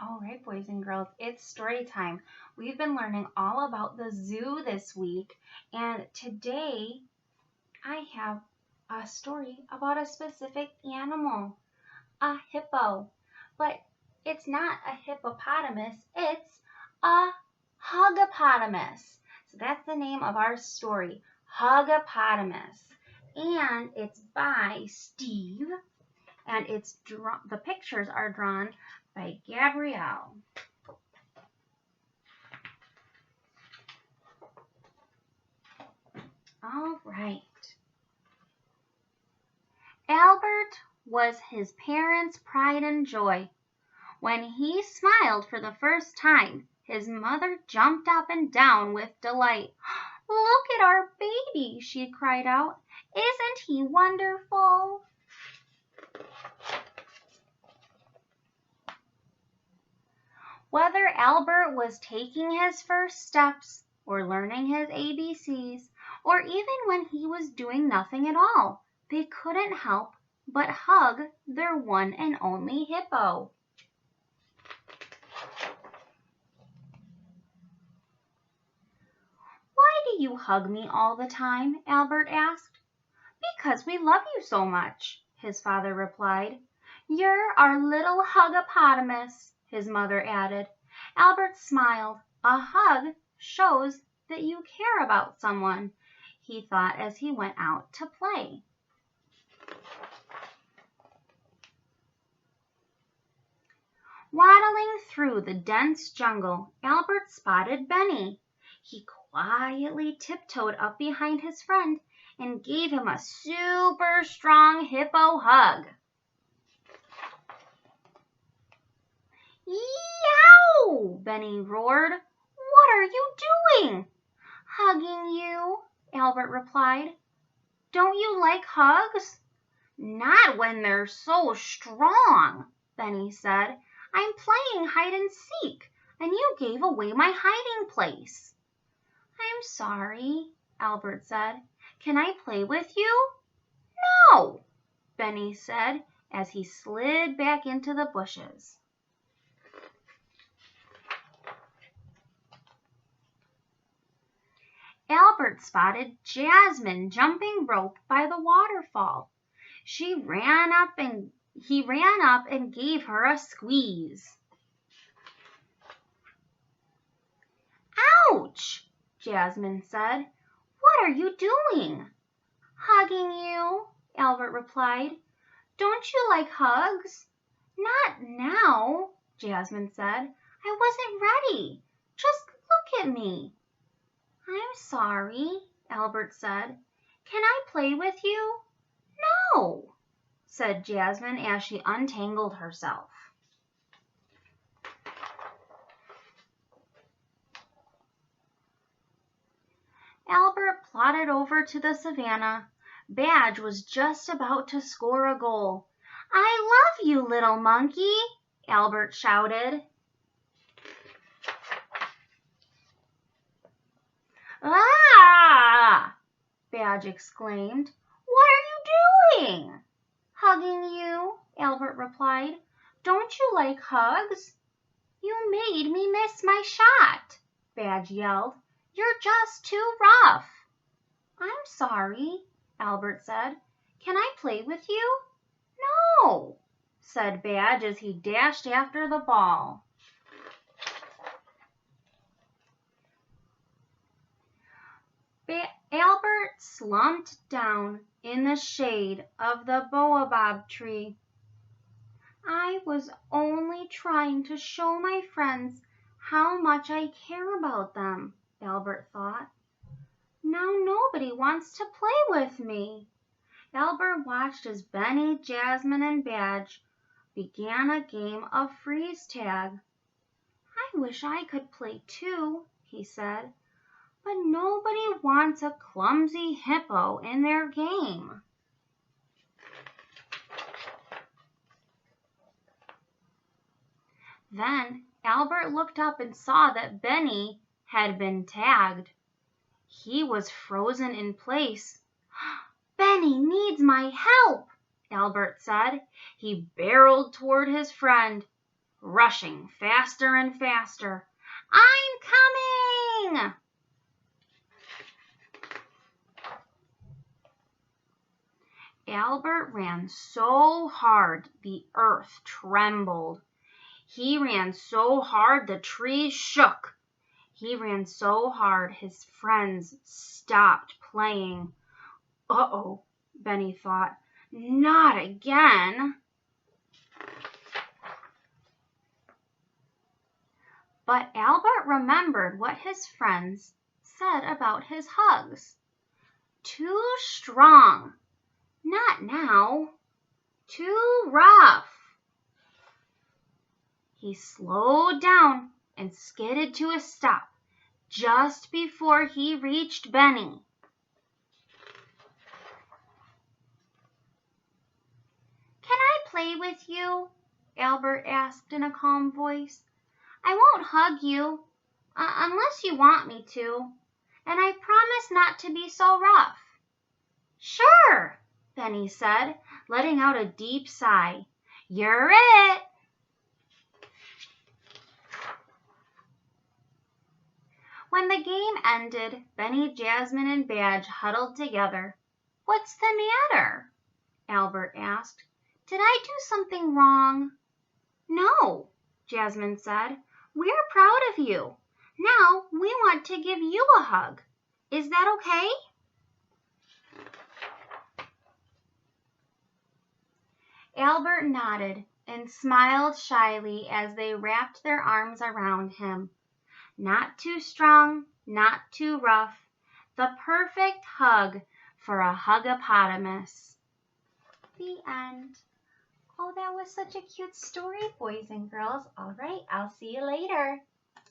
All right, boys and girls, it's story time. We've been learning all about the zoo this week, and today I have a story about a specific animal, a hippo. But it's not a hippopotamus, it's a huggapotamus. So that's the name of our story, Huggapotamus. And it's by Steve, and the pictures are drawn by Gabrielle. All right. Albert was his parents' pride and joy. When he smiled for the first time, his mother jumped up and down with delight. "Look at our baby," she cried out. "Isn't he wonderful?" Whether Albert was taking his first steps, or learning his ABCs, or even when he was doing nothing at all, they couldn't help but hug their one and only hippo. "Why do you hug me all the time?" Albert asked. "Because we love you so much," his father replied. "You're our little huggapotamus," his mother added. Albert smiled. A hug shows that you care about someone, he thought as he went out to play. Waddling through the dense jungle, Albert spotted Benny. He quietly tiptoed up behind his friend and gave him a super strong hippo hug. "Yow!" Benny roared. "What are you doing?" "Hugging you," Albert replied. "Don't you like hugs?" "Not when they're so strong," Benny said. "I'm playing hide and seek, and you gave away my hiding place." "I'm sorry," Albert said. "Can I play with you?" "No," Benny said as he slid back into the bushes. Albert spotted Jasmine jumping rope by the waterfall. He ran up and gave her a squeeze. "Ouch!" Jasmine said. "What are you doing?" "Hugging you," Albert replied. "Don't you like hugs?" "Not now," Jasmine said. "I wasn't ready. Just look at me." "I'm sorry," Albert said. "Can I play with you?" "No," said Jasmine as she untangled herself. Albert plodded over to the savannah. Badge was just about to score a goal. "I love you, little monkey," Albert shouted. "Ah!" Badge exclaimed. "What are you doing?" "Hugging you," Albert replied. "Don't you like hugs?" "You made me miss my shot," Badge yelled. "You're just too rough." "I'm sorry," Albert said. "Can I play with you?" "No," said Badge as he dashed after the ball. Albert slumped down in the shade of the baobab tree. "I was only trying to show my friends how much I care about them," Albert thought. "Now nobody wants to play with me." Albert watched as Benny, Jasmine, and Badge began a game of freeze tag. "I wish I could play too," he said. "But nobody wants a clumsy hippo in their game." Then Albert looked up and saw that Benny had been tagged. He was frozen in place. "Benny needs my help," Albert said. He barreled toward his friend. rushing faster and faster. I'm coming! Albert ran so hard the earth trembled. He ran so hard the trees shook. He ran so hard his friends stopped playing. Uh-oh, Benny thought. Not again. But Albert remembered what his friends said about his hugs. Too strong. Not now. Too rough. He slowed down and skidded to a stop just before he reached Benny. Can I play with you? Albert asked in a calm voice. I won't hug you unless you want me to, and I promise not to be so rough. Sure, Benny said, letting out a deep sigh. You're it! When the game ended, Benny, Jasmine, and Badge huddled together. What's the matter? Albert asked. Did I do something wrong? No, Jasmine said. We're proud of you. Now we want to give you a hug. Is that okay? Albert nodded and smiled shyly as they wrapped their arms around him. Not too strong, not too rough. The perfect hug for a Huggapotamus. The end. Oh, that was such a cute story, boys and girls. All right, I'll see you later.